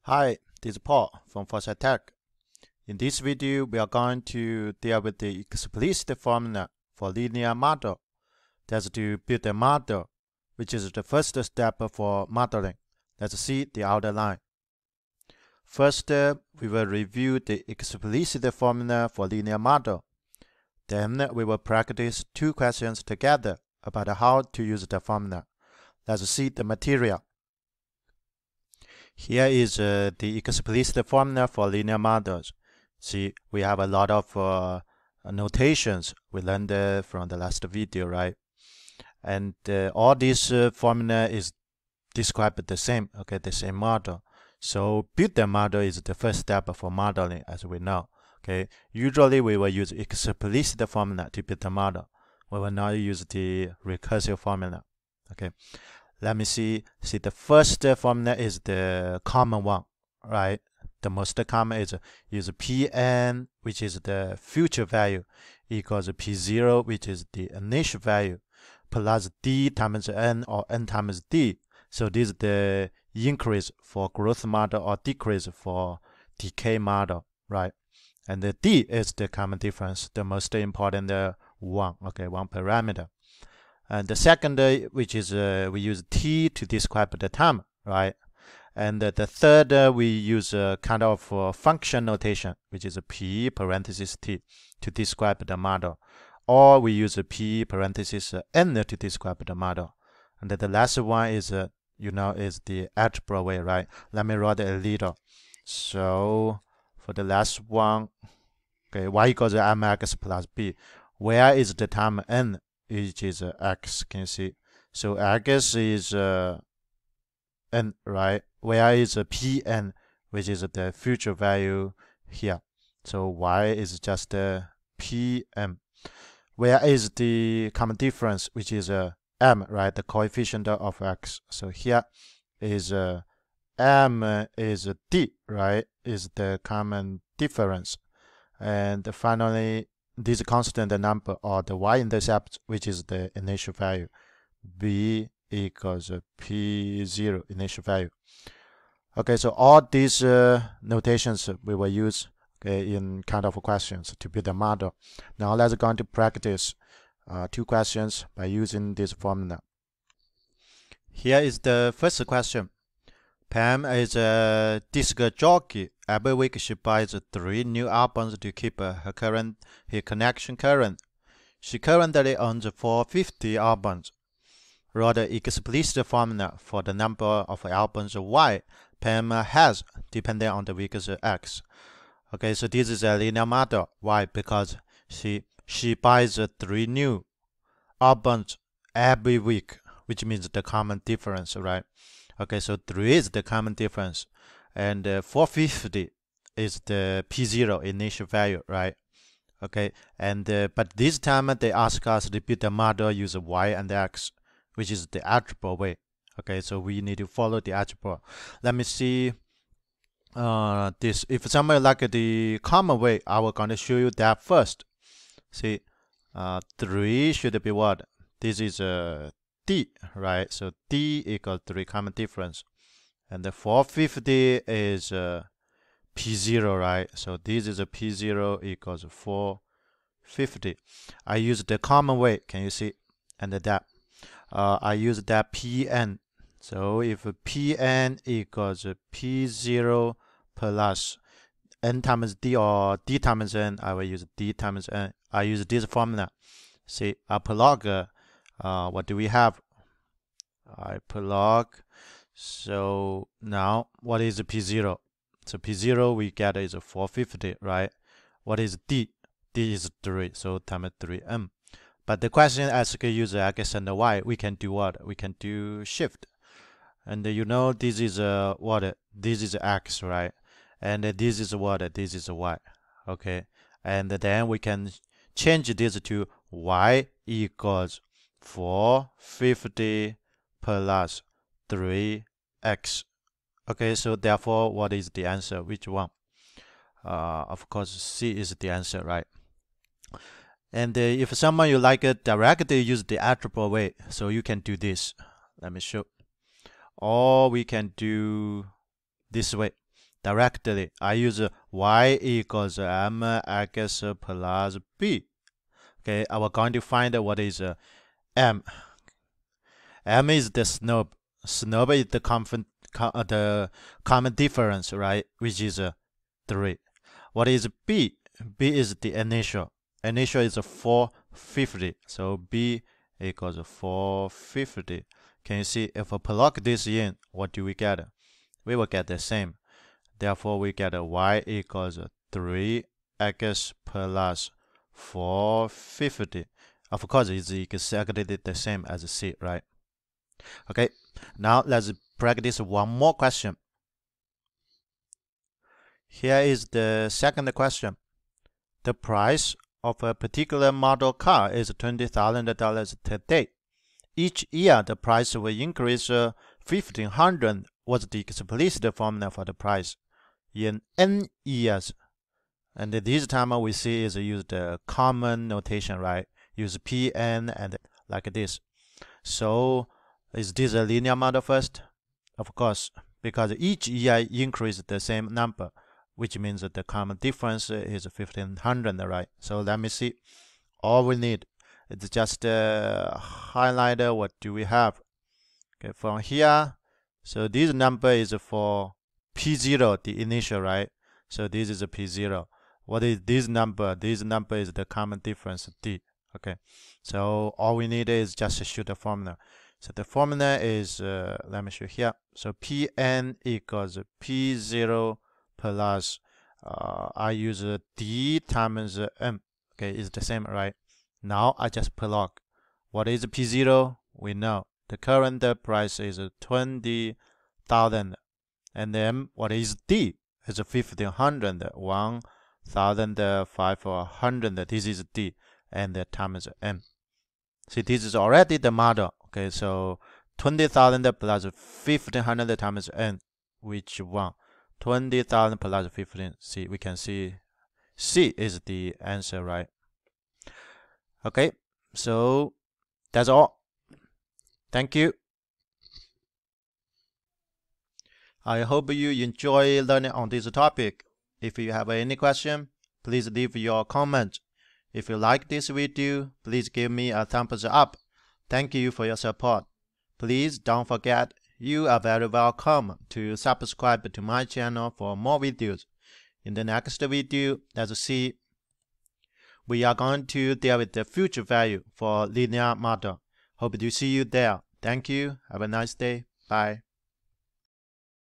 Hi, this is Paul from Foresight Tech. In this video, we are going to deal with the explicit formula for linear model. That's to build a model, which is the first step for modeling. Let's see the outline. First, we will review the explicit formula for linear model. Then we will practice two questions together about how to use the formula. Let's see the material. Here is the explicit formula for linear models. See, we have a lot of notations we learned from the last video, right? And all this formula is described the same, okay, the same model. So build the model is the first step for modeling, as we know. Okay, usually we will use explicit formula to build the model. We will not use the recursive formula. Okay. Let me see. See, the first formula is the common one, right? The most common is Pn, which is the future value, equals P0, which is the initial value, plus d times n or n times d. So this is the increase for growth model or decrease for decay model, right? And the d is the common difference, the most important one, okay, one parameter. And the second, which is we use t to describe the time, right? And the third, we use kind of function notation, which is p parenthesis t to describe the model, or we use p parenthesis n to describe the model. And the last one is is the algebra way, right? Let me write a little. So for the last one, okay, y equals mx plus b. Where is the time n? Which is x, can you see? So x is n, right? Where is Pn, which is the future value here? So y is just Pm. Where is the common difference, which is m, right? The coefficient of x. So here is m is d, right? Is the common difference. And finally, this constant number or the y-intercept, which is the initial value, b equals p0 initial value. Okay, so all these notations we will use, okay, in kind of questions to build a model. Now let's go to practice two questions by using this formula. Here is the first question. Pam is a disc jockey. Every week she buys 3 new albums to keep her connection current. She currently owns 450 albums. Write the explicit formula for the number of albums Y Pam has, depending on the week's X. Okay, so this is a linear model. Why? Because she buys 3 new albums every week, which means the common difference, right? Okay, so 3 is the common difference, and 450 is the P0 initial value, right? Okay, and but this time they ask us to build the model use Y and X, which is the algebra way. Okay, so we need to follow the algebra. Let me see this. If somebody like the common way, I will going to show you that first. See, 3 should be what? This is d, right? So d equals 3 common difference, and the 450 is p0, right? So this is a p0 equals 450. I use the common way, can you see? And that I use that pn. So if pn equals p0 plus n times d or d times n, I will use d times n. I use this formula. See, I plug what do we have? I plug. So now what is P0? So P0 we get is 450, right? What is D? D is 3, so times 3m. But the question asks user X and Y, we can do what? We can do shift. And you know this is what? This is X, right? And this is what? This is Y. Okay. And then we can change this to Y equals 450 plus 3x. Okay, so therefore, what is the answer? Which one? Of course, C is the answer, right? And if someone you like it directly use the algebra way, so you can do this. Let me show. Or we can do this way. directly. I use y equals mx plus b. Okay, we're going to find what is m. M is the slope. Slope is the common difference, right? Which is 3. What is B? B is the initial. Initial is 450. So B equals 450. Can you see if I plug this in, what do we get? We will get the same. Therefore, we get y equals 3x plus 450. Of course, it's exactly the same as C, right? Okay, now let's practice one more question. Here is the second question. The price of a particular model car is $20,000 today. Each year, the price will increase $1,500. What's the explicit formula for the price in n years? And this time we see is use the common notation, right? Use Pn and like this. So is this a linear model first? Of course, because each year increase the same number, which means that the common difference is 1,500, right? So let me see. All we need is just highlight what do we have. Okay, from here, so this number is for P0, the initial, right? So this is a P0. What is this number? This number is the common difference, D. Okay, so all we need is just shoot the formula. So the formula is, let me show here. So Pn equals P0 plus, I use D times M. Okay, it's the same, right? Now I just plug. What is P0? We know. The current price is 20,000. And then what is D? It's 1,500, 1,500. This is D. And the times M. See, this is already the model. Okay, so 20,000 plus 1,500 times N, which one? 20,000 plus 15. See, we can see C is the answer, right? Okay, so that's all. Thank you. I hope you enjoy learning on this topic. If you have any question, please leave your comment. If you like this video, please give me a thumbs up. Thank you for your support. Please don't forget, you are very welcome to subscribe to my channel for more videos. In the next video, let's see. We are going to deal with the future value for linear model. Hope to see you there. Thank you. Have a nice day. Bye.